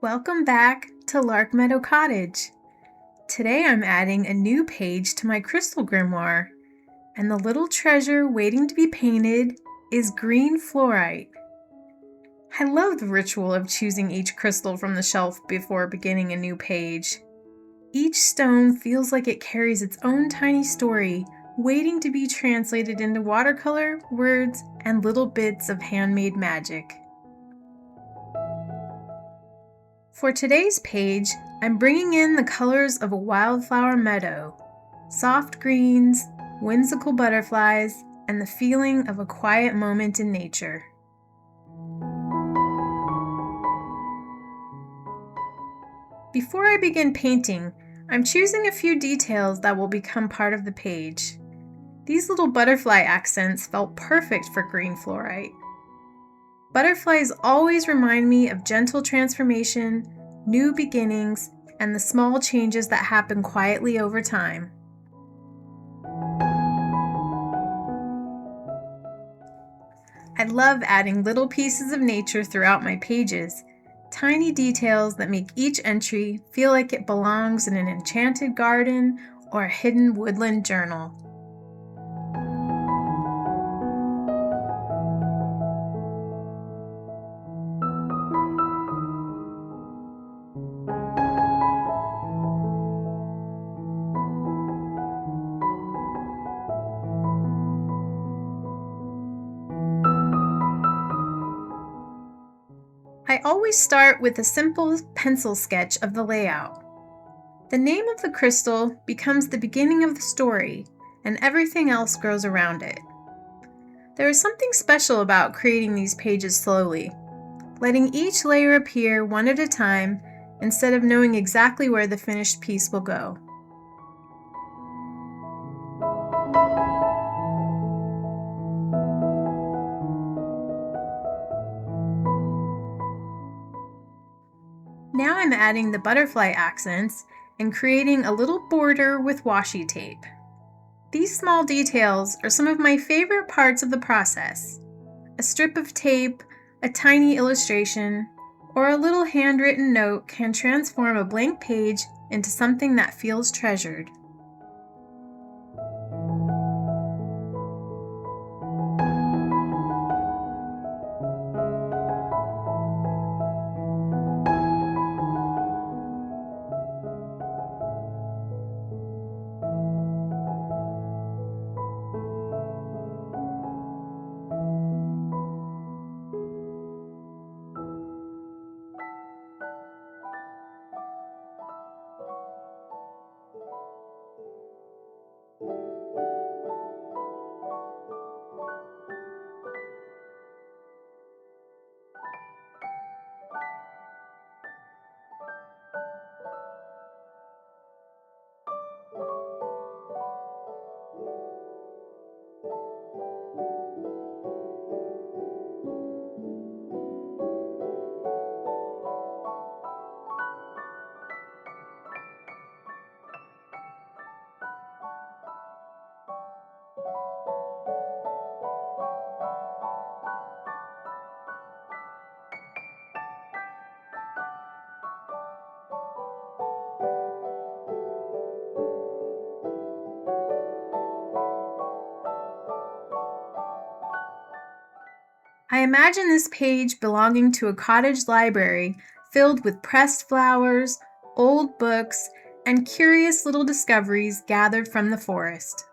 Welcome back to Larkmeadow Cottage. Today I'm adding a new page to my Crystal Grimoire, and the little treasure waiting to be painted is Green Fluorite. I love the ritual of choosing each crystal from the shelf before beginning a new page. Each stone feels like it carries its own tiny story, waiting to be translated into watercolor, words, and little bits of handmade magic. For today's page, I'm bringing in the colors of a wildflower meadow, soft greens, whimsical butterflies, and the feeling of a quiet moment in nature. Before I begin painting, I'm choosing a few details that will become part of the page. These little butterfly accents felt perfect for green fluorite. Butterflies always remind me of gentle transformation, new beginnings, and the small changes that happen quietly over time. I love adding little pieces of nature throughout my pages, tiny details that make each entry feel like it belongs in an enchanted garden or a hidden woodland journal. I always start with a simple pencil sketch of the layout. The name of the crystal becomes the beginning of the story, and everything else grows around it. There is something special about creating these pages slowly, letting each layer appear one at a time instead of knowing exactly where the finished piece will go. Now I'm adding the butterfly accents and creating a little border with washi tape. These small details are some of my favorite parts of the process. A strip of tape, a tiny illustration, or a little handwritten note can transform a blank page into something that feels treasured. I imagine this page belonging to a cottage library filled with pressed flowers, old books, and curious little discoveries gathered from the forest.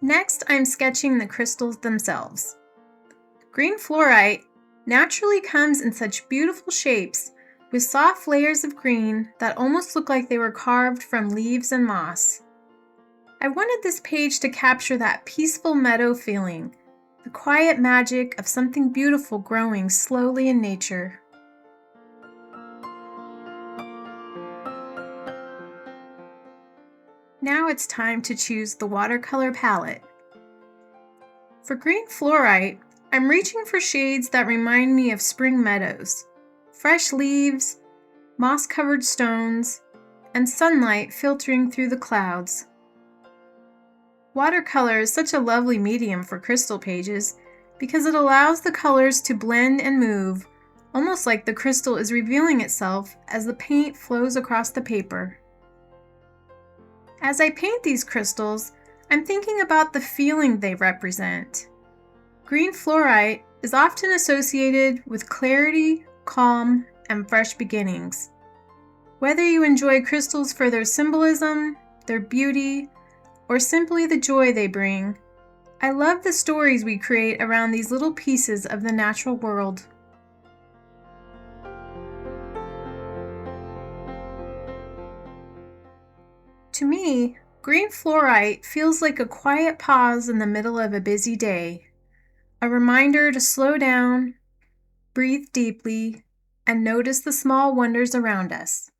Next, I'm sketching the crystals themselves. Green fluorite naturally comes in such beautiful shapes with soft layers of green that almost look like they were carved from leaves and moss. I wanted this page to capture that peaceful meadow feeling, the quiet magic of something beautiful growing slowly in nature. Now it's time to choose the watercolor palette. For green fluorite, I'm reaching for shades that remind me of spring meadows, fresh leaves, moss-covered stones, and sunlight filtering through the clouds. Watercolor is such a lovely medium for crystal pages because it allows the colors to blend and move, almost like the crystal is revealing itself as the paint flows across the paper. As I paint these crystals, I'm thinking about the feeling they represent. Green fluorite is often associated with clarity, calm, and fresh beginnings. Whether you enjoy crystals for their symbolism, their beauty, or simply the joy they bring, I love the stories we create around these little pieces of the natural world. To me, green fluorite feels like a quiet pause in the middle of a busy day, a reminder to slow down, breathe deeply, and notice the small wonders around us.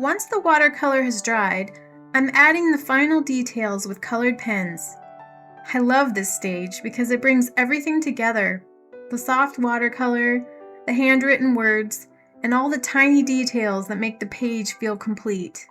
Once the watercolor has dried, I'm adding the final details with colored pens. I love this stage because it brings everything together: the soft watercolor, the handwritten words, and all the tiny details that make the page feel complete.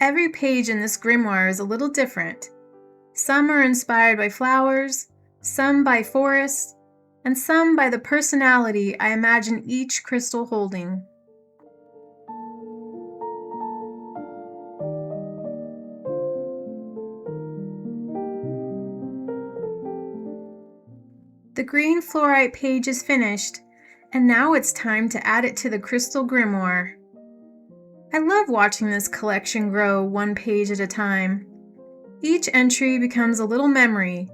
Every page in this grimoire is a little different. Some are inspired by flowers, some by forests, and some by the personality I imagine each crystal holding. The green fluorite page is finished, and now it's time to add it to the Crystal Grimoire. I love watching this collection grow one page at a time. Each entry becomes a little memory,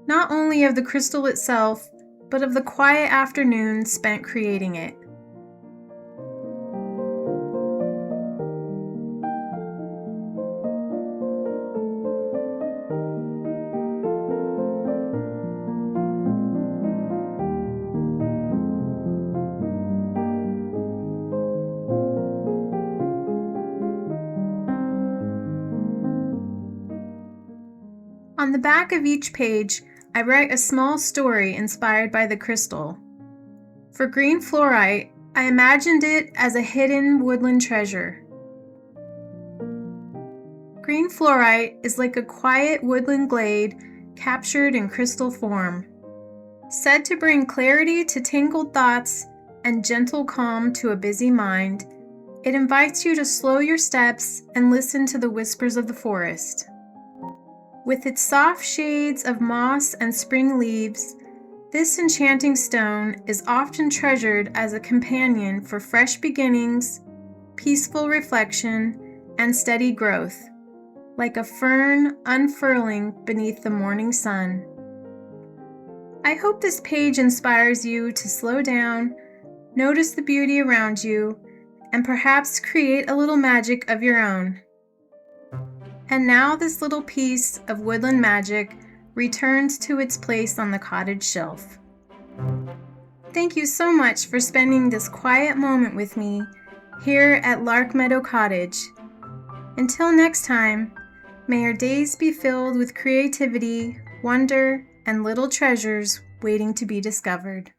not only of the crystal itself, but of the quiet afternoons spent creating it. On the back of each page, I write a small story inspired by the crystal. For green fluorite, I imagined it as a hidden woodland treasure. Green fluorite is like a quiet woodland glade captured in crystal form. Said to bring clarity to tangled thoughts and gentle calm to a busy mind, it invites you to slow your steps and listen to the whispers of the forest. With its soft shades of moss and spring leaves, this enchanting stone is often treasured as a companion for fresh beginnings, peaceful reflection, and steady growth, like a fern unfurling beneath the morning sun. I hope this page inspires you to slow down, notice the beauty around you, and perhaps create a little magic of your own. And now this little piece of woodland magic returns to its place on the cottage shelf. Thank you so much for spending this quiet moment with me here at Larkmeadow Cottage. Until next time, may your days be filled with creativity, wonder, and little treasures waiting to be discovered.